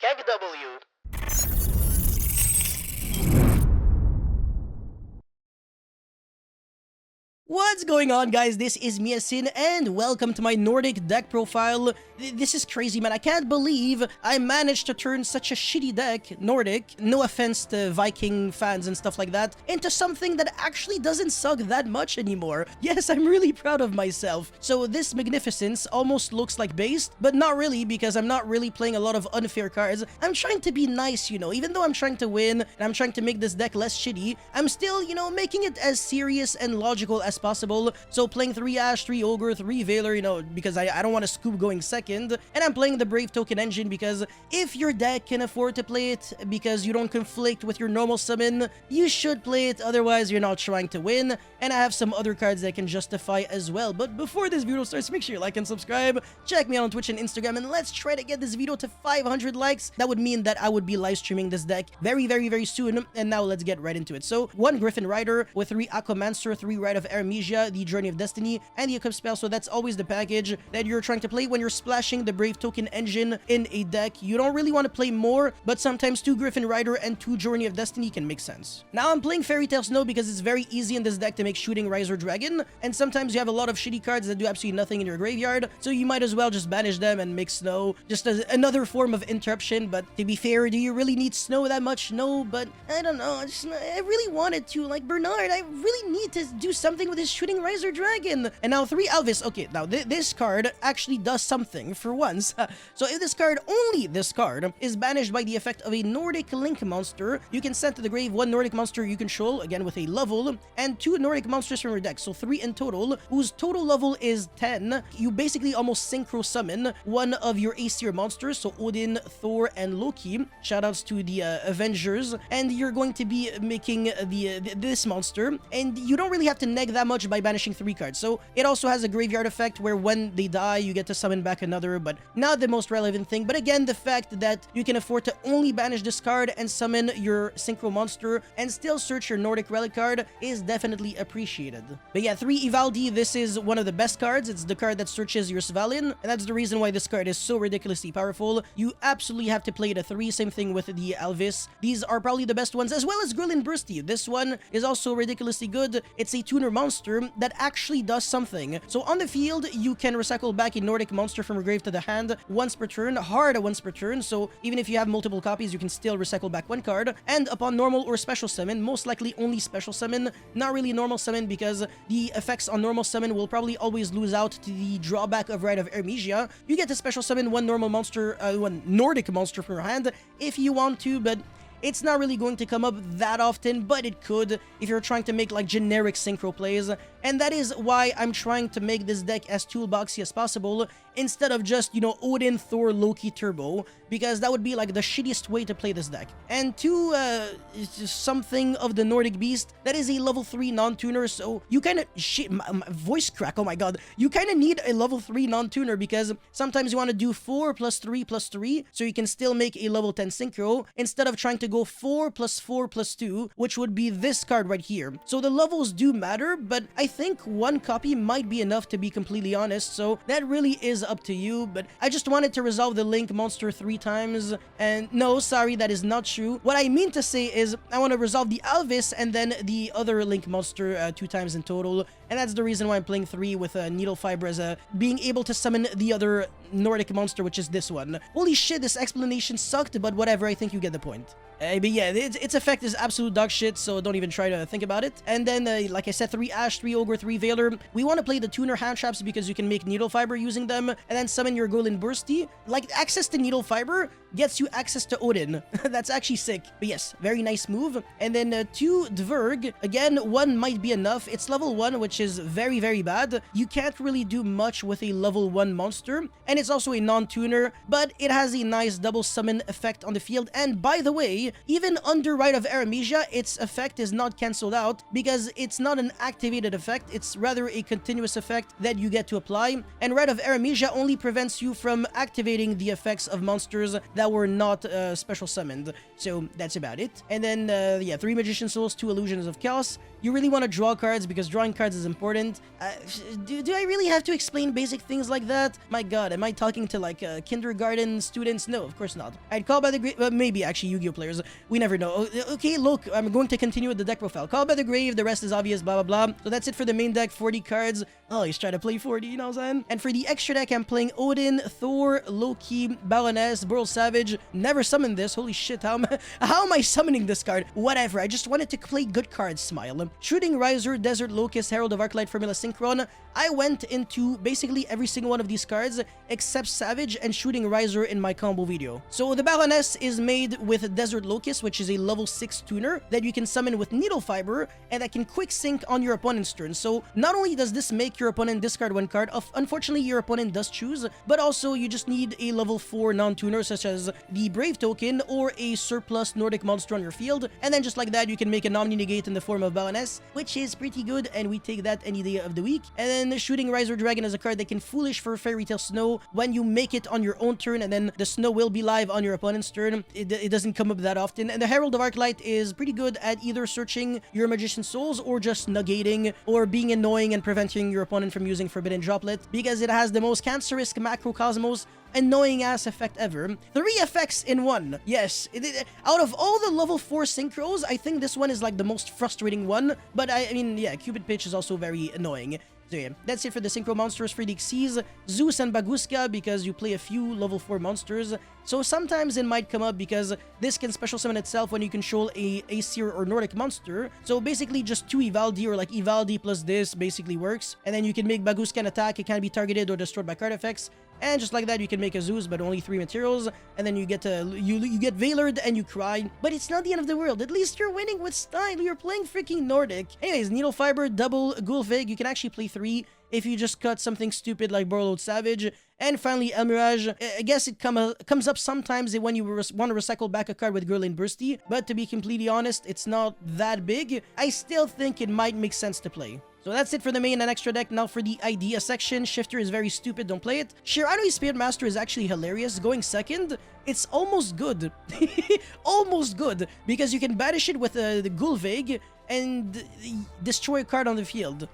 KegW. What's going on, guys? This is Miasin and welcome to my Nordic deck profile. This is crazy, man. I can't believe I managed to turn such a shitty deck, Nordic, no offense to Viking fans and stuff like that, into something that actually doesn't suck that much anymore. Yes, I'm really proud of myself. So this magnificence almost looks like based, but not really, because I'm not really playing a lot of unfair cards. I'm trying to be nice, you know, even though I'm trying to win and I'm trying to make this deck less shitty, I'm still, you know, making it as serious and logical as possible. So playing 3 Ash, 3 Ogre, 3 Veiler, you know, because I don't want to scoop going second. And I'm playing the Brave Token Engine because if your deck can afford to play it because you don't conflict with your normal summon, you should play it, otherwise you're not trying to win. And I have some other cards that can justify as well. But before this video starts, make sure you like and subscribe. Check me out on Twitch and Instagram, and let's try to get this video to 500 likes. That would mean that I would be live streaming this deck very soon. And now let's get right into it. So 1 Griffin Rider with 3 Aquamancer, 3 Rite of Artemisia, the Journey of Destiny, and the Eclipse Spell. So that's always the package that you're trying to play when you're splashing the Brave Token Engine in a deck. You don't really want to play more, but sometimes 2 Griffin Rider and 2 Journey of Destiny can make sense. Now I'm playing Fairy Tale Snow because it's very easy in this deck to make Shooting Riser Dragon, and sometimes you have a lot of shitty cards that do absolutely nothing in your graveyard, so you might as well just banish them and make Snow just as another form of interruption. But to be fair, do you really need Snow that much? No, but I don't know, I really wanted to. Like Bernard, I really need to do something with his Shooting Riser Dragon. And now 3 Elvis. Okay, now this card actually does something for once. So if this card, only this card, is banished by the effect of a Nordic Link monster, you can send to the grave 1 Nordic monster you control, again with a level, and 2 Nordic monsters from your deck, so 3 in total, whose total level is 10. You basically almost synchro summon one of your Aesir monsters, so Odin, Thor, and Loki. Shoutouts to the Avengers. And you're going to be making this monster, and you don't really have to neg that much by banishing 3 cards. So it also has a graveyard effect where when they die, you get to summon back another, but not the most relevant thing. But again, the fact that you can afford to only banish this card and summon your synchro monster and still search your Nordic relic card is definitely appreciated. But yeah, 3 Ivaldi, this is one of the best cards. It's the card that searches your Svalin, and that's the reason why this card is so ridiculously powerful. You absolutely have to play it a 3. Same thing with the Alvis. These are probably the best ones, as well as Grillin Bursty. This one is also ridiculously good. It's a tuner monster that actually does something. So on the field, you can recycle back a Nordic monster from your grave to the hand once per turn, hard once per turn. So even if you have multiple copies, you can still recycle back 1 card. And upon normal or special summon, most likely only special summon, not really normal summon, because the effects on normal summon will probably always lose out to the drawback of Rite of Artemisia. You get to special summon 1 normal monster, 1 Nordic monster from your hand if you want to, but it's not really going to come up that often, but it could if you're trying to make like generic synchro plays. And that is why I'm trying to make this deck as toolboxy as possible, instead of just, you know, Odin, Thor, Loki, Turbo, because that would be like the shittiest way to play this deck. And 2, something of the Nordic Beast, that is a level 3 non-tuner, so you kind of, my voice crack, oh my god, you kind of need a level 3 non-tuner, because sometimes you want to do 4 plus 3 plus 3, so you can still make a level 10 synchro, instead of trying to go 4 plus 4 plus 2, which would be this card right here. So the levels do matter, but I think 1 copy might be enough, to be completely honest, so that really is up to you. But I just wanted to resolve the Link monster 3 times, and no, sorry, that is not true. What I mean to say is I want to resolve the Alvis and then the other Link monster 2 times in total, and that's the reason why I'm playing 3 with Needle Fiber as being able to summon the other Nordic monster, which is this one. Holy shit, this explanation sucked, but whatever, I think you get the point. But yeah, its effect is absolute dog shit, so don't even try to think about it. And then, like I said, 3 Ash, 3 Ogre, 3 Veiler. We want to play the Tuner hand traps because you can make Needle Fiber using them, and then summon your Golden Bursty. Like, access to Needle Fiber gets you access to Odin. That's actually sick. But yes, very nice move. And then 2 Dverg. Again, 1 might be enough. It's level 1, which is very bad. You can't really do much with a level 1 monster, and it's also a non-tuner, but it has a nice double summon effect on the field. And by the way, way, even under Rite of Aramesia, its effect is not cancelled out because it's not an activated effect, it's rather a continuous effect that you get to apply, and Rite of Aramesia only prevents you from activating the effects of monsters that were not special summoned. So that's about it. And then, yeah, 3 Magician Souls, 2 Illusions of Chaos. You really want to draw cards because drawing cards is important. Do I really have to explain basic things like that? My god, am I talking to like kindergarten students? No, of course not. I'd call by the grave, maybe actually Yu-Gi-Oh players. We never know. Okay, look, I'm going to continue with the deck profile. Call by the grave, the rest is obvious, blah blah blah. So that's it for the main deck, 40 cards. Oh, he's trying to play 40, you know what I'm saying? And for the extra deck, I'm playing Odin, Thor, Loki, Baroness, Burl Savage. Never summoned this. Holy shit, how am I summoning this card? Whatever, I just wanted to play good cards, smile. Shooting Riser, Desert Locust, Herald of Arclight, Formula Synchron. I went into basically every single one of these cards except Savage and Shooting Riser in my combo video. So the Baroness is made with Desert Locust, which is a level 6 tuner that you can summon with Needle Fiber and that can quick sync on your opponent's turn. So not only does this make your opponent discard 1 card, unfortunately your opponent does choose, but also you just need a level 4 non-tuner such as the Brave token or a surplus Nordic monster on your field, and then just like that you can make an Omni-Negate in the form of Baroness, which is pretty good, and we take that any day of the week. And then the Shooting Riser Dragon is a card that can Foolish for Fairy Tail Snow when you make it on your own turn, and then the snow will be live on your opponent's turn. It doesn't come up that often. And the Herald of Arclight is pretty good at either searching your Magician Souls or just negating or being annoying and preventing your opponent from using Forbidden Droplet, because it has the most cancerous Macrocosmos annoying ass effect ever. 3 effects in 1. Yes, out of all the level 4 synchros, I think this one is like the most frustrating one, but I mean, yeah, Cupid Pitch is also very annoying. So yeah, that's it for the synchro monsters for the Xyz, Zeus and Baguska, because you play a few level 4 monsters. So sometimes it might come up because this can special summon itself when you control a Aesir or Nordic monster. So basically just 2 Ivaldi, or like Ivaldi plus this basically works. And then you can make Baguska an attack, it can be targeted or destroyed by card effects. And just like that, you can make a Zeus, but only 3 materials. And then you get you get Veilered and you cry. But it's not the end of the world. At least you're winning with style. You're playing freaking Nordic. Anyways, Needle Fiber, double Gulfig. You can actually play 3 if you just cut something stupid like Borrowed Savage. And finally, El Mirage. I guess it comes up sometimes when you want to recycle back a card with Gurlane Bursty. But to be completely honest, it's not that big. I still think it might make sense to play. So that's it for the main and extra deck. Now for the idea section, Shifter is very stupid, don't play it. Shirano's Spirit Master is actually hilarious. Going second, it's almost good. Almost good, because you can banish it with the Gulvig and destroy a card on the field.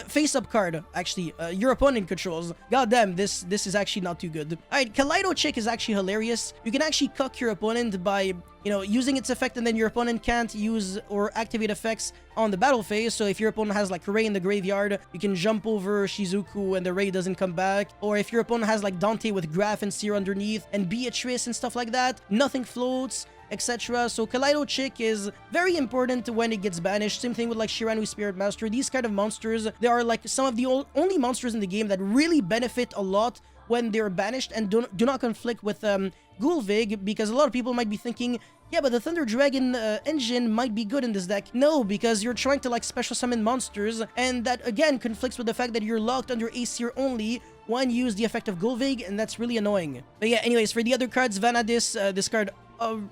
Face-up card, actually, your opponent controls. God damn, this is actually not too good. Alright, Kaleido Chick is actually hilarious. You can actually cuck your opponent by, you know, using its effect, and then your opponent can't use or activate effects on the battle phase. So if your opponent has like Ray in the graveyard, you can jump over Shizuku and the Ray doesn't come back. Or if your opponent has like Dante with Graph and Seer underneath and Beatrice and stuff like that, nothing floats, etc. So Kaleido Chick is very important when it gets banished. Same thing with like Shirano's Spirit Master. These kind of monsters, they are like some of the only monsters in the game that really benefit a lot when they're banished and do not conflict with Gulvig, because a lot of people might be thinking, yeah, but the Thunder Dragon engine might be good in this deck. No, because you're trying to like special summon monsters, and that again conflicts with the fact that you're locked under Aesir only when you use the effect of Gulvig, and that's really annoying. But yeah, anyways, for the other cards, Vanadis, this card,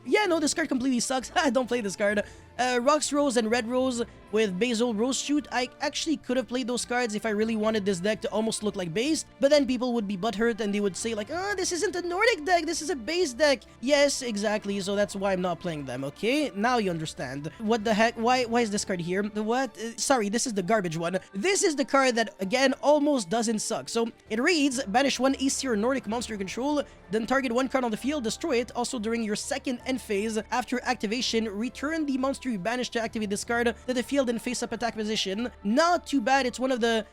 yeah, no, this card completely sucks. I don't play this card. Rox Rose and Red Rose with Basil Rose Shoot. I actually could have played those cards if I really wanted this deck to almost look like base, but then people would be butthurt and they would say like, oh, this isn't a Nordic deck, this is a base deck. Yes, exactly, so that's why I'm not playing them, okay? Now you understand. What the heck? Why is this card here? The what? Sorry, this is the garbage one. This is the card that, again, almost doesn't suck. So it reads, banish 1 Aesir Nordic monster control, then target 1 card on the field, destroy it. Also during your second end phase, after activation, return the monster you banished to activate this card to the field in face-up attack position. Not too bad. It's one of the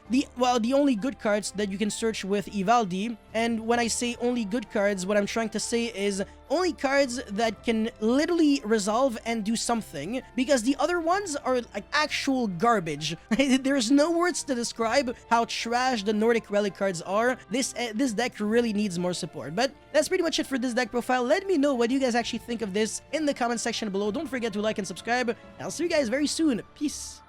only good cards that you can search with Ivaldi. And when I say only good cards, what I'm trying to say is only cards that can literally resolve and do something, because the other ones are like actual garbage. There's no words to describe how trash the Nordic relic cards are. This deck really needs more support. But that's pretty much it for this deck profile. Let me know what you guys actually think of this in the comment section below. Don't forget to like and subscribe. I'll see you guys very soon. Peace.